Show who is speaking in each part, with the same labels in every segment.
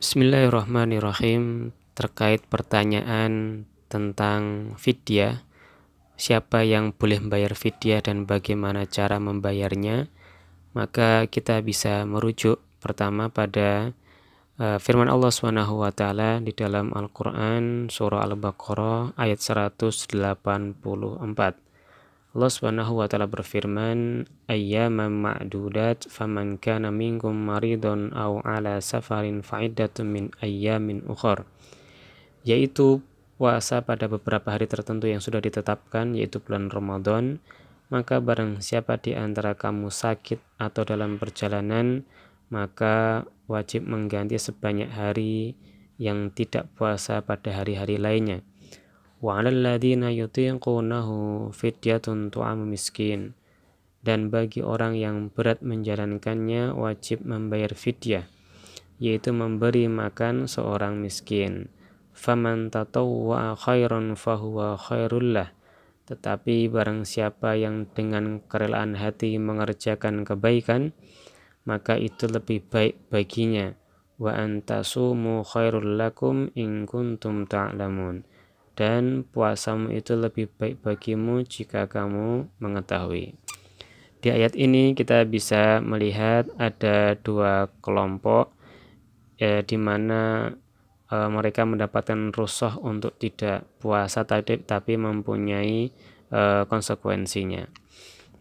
Speaker 1: Bismillahirrahmanirrahim. Terkait pertanyaan tentang fidyah, siapa yang boleh membayar fidyah dan bagaimana cara membayarnya, maka kita bisa merujuk pertama pada firman Allah Subhanahu wa taala di dalam Al-Qur'an surah Al-Baqarah ayat 184. Allah Subhanahu wa taala berfirman, ayyaman ma'dudat faman kana minkum maridun aw ala safarin fa'iddatun min ayyamin ukhar, yaitu puasa pada beberapa hari tertentu yang sudah ditetapkan, yaitu bulan Ramadan. Maka barang siapa di antara kamu sakit atau dalam perjalanan, maka wajib mengganti sebanyak hari yang tidak puasa pada hari-hari lainnya. Wa 'alal ladzina yutiqunahu fidyatun tu'amu miskin, dan bagi orang yang berat menjalankannya wajib membayar fidyah, yaitu memberi makan seorang miskin. Faman tatawwa'a khairan fahuwa khairul lah, tetapi barang siapa yang dengan kerelaan hati mengerjakan kebaikan, maka itu lebih baik baginya. Wa antasumu khairul lakum in kuntum ta'lamun, dan puasamu itu lebih baik bagimu jika kamu mengetahui. Di ayat ini kita bisa melihat ada dua kelompok di mana mereka mendapatkan rukhsah untuk tidak puasa tapi mempunyai konsekuensinya.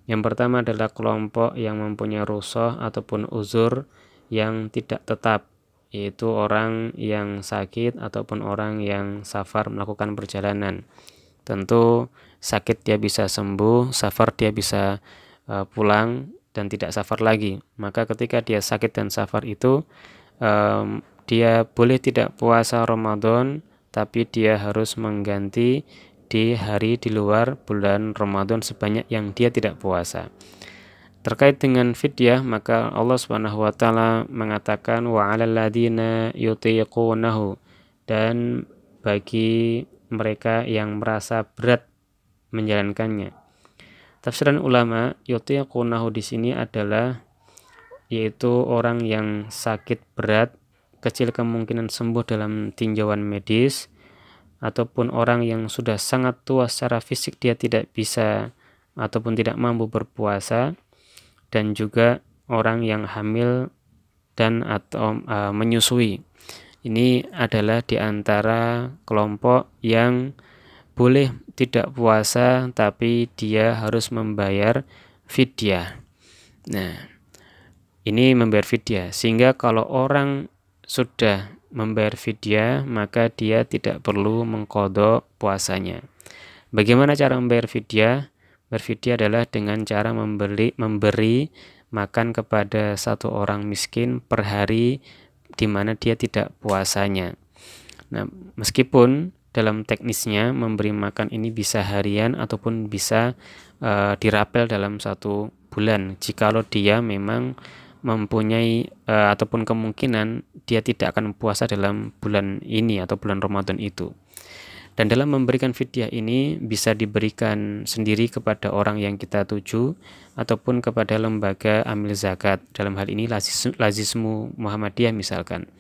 Speaker 1: Yang pertama adalah kelompok yang mempunyai rukhsah ataupun uzur yang tidak tetap, yaitu orang yang sakit ataupun orang yang safar melakukan perjalanan. Tentu sakit dia bisa sembuh, safar dia bisa pulang dan tidak safar lagi. Maka ketika dia sakit dan safar itu dia boleh tidak puasa Ramadan, tapi dia harus mengganti di hari di luar bulan Ramadan sebanyak yang dia tidak puasa. Terkait dengan fidyah, maka Allah Subhanahu wa taala mengatakan wa 'alal ladzina yutiqunahu, dan bagi mereka yang merasa berat menjalankannya. Tafsiran ulama, yutiqunahu di sini adalah yaitu orang yang sakit berat, kecil kemungkinan sembuh dalam tinjauan medis, ataupun orang yang sudah sangat tua secara fisik, dia tidak bisa ataupun tidak mampu berpuasa, dan juga orang yang hamil dan atau menyusui. Ini adalah di antara kelompok yang boleh tidak puasa tapi dia harus membayar fidyah. Nah, ini membayar fidyah, sehingga kalau orang sudah membayar fidyah maka dia tidak perlu mengqadha puasanya. Bagaimana cara membayar fidyah? Berfidyah adalah dengan cara memberi makan kepada satu orang miskin per hari di mana dia tidak puasanya. Nah, meskipun dalam teknisnya memberi makan ini bisa harian ataupun bisa dirapel dalam satu bulan, jikalau dia memang mempunyai ataupun kemungkinan dia tidak akan puasa dalam bulan ini atau bulan Ramadan itu. Dan dalam memberikan fidyah ini bisa diberikan sendiri kepada orang yang kita tuju ataupun kepada lembaga amil zakat, dalam hal ini Lazismu Muhammadiyah misalkan.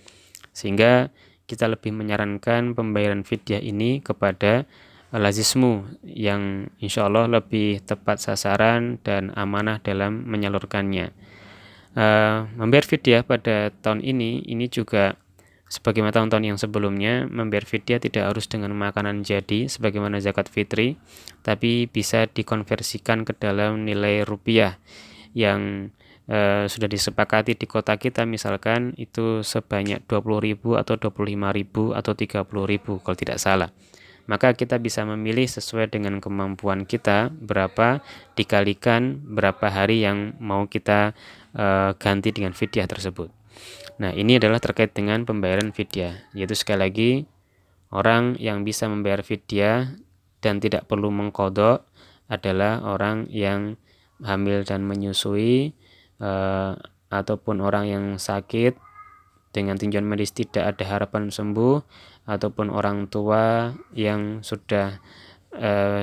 Speaker 1: Sehingga kita lebih menyarankan pembayaran fidyah ini kepada Lazismu yang insya Allah lebih tepat sasaran dan amanah dalam menyalurkannya. Membayar fidyah pada tahun ini juga sebagaimana tahun-tahun yang sebelumnya, membayar fidyah tidak harus dengan makanan jadi sebagaimana zakat fitri, tapi bisa dikonversikan ke dalam nilai rupiah yang sudah disepakati di kota kita, misalkan itu sebanyak 20.000 atau 25.000 atau 30.000 kalau tidak salah. Maka kita bisa memilih sesuai dengan kemampuan kita berapa dikalikan berapa hari yang mau kita ganti dengan fidyah tersebut. Nah, ini adalah terkait dengan pembayaran fidyah, yaitu sekali lagi orang yang bisa membayar fidyah dan tidak perlu mengqadha adalah orang yang hamil dan menyusui, ataupun orang yang sakit dengan tinjauan medis tidak ada harapan sembuh, ataupun orang tua yang sudah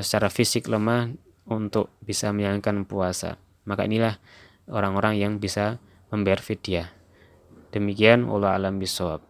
Speaker 1: secara fisik lemah untuk bisa menjalankan puasa. Maka inilah orang-orang yang bisa membayar fidyah. Demikian, wallahu a'lam bishawab.